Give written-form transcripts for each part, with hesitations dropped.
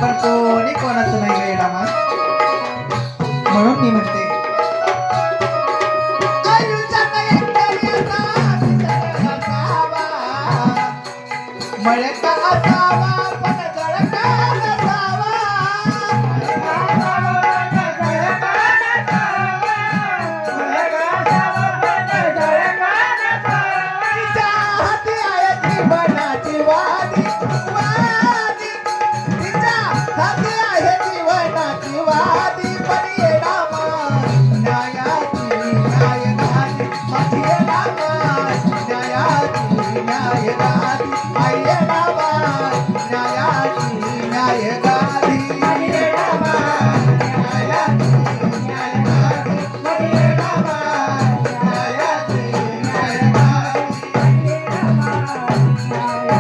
पण कोणी कोणाचं नाही गे रामा. म्हणून मी म्हणते आयुष्यात एकट्याला असावा, मळका असावा पण जळका नसावा. तिच्या हाती आहे जीवनाची वादी वादी, तिच्या हाती आहे जीवनाची वादी. पण ये रामा न्यायाची न्यायवादी, माझी ये रामा न्यायाची न्यायवादी. आई ये रामा न्यायाची न्यायवादी. आई ये रामा न्यायाची न्यायवादी. आई ये रामा न्यायाची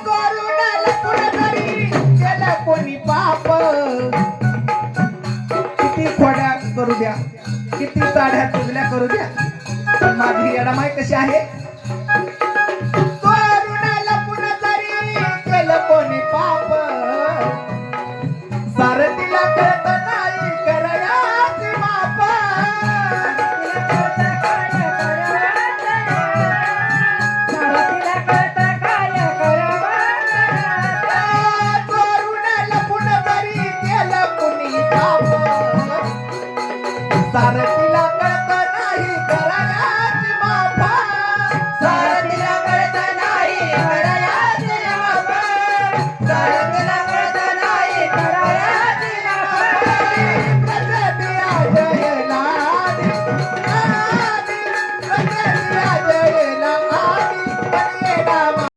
करुणाला कुणीतरी केलं कोणी पाप. किती खोड्या करू द्या, किती चाड्या तुझल्या करू द्या, पण माझी येडामाई कशी आहे. करुणाला कुणीतरी केलं कोणी पाप, सारथीला कळत नाही करायची माप. सारथीला कळत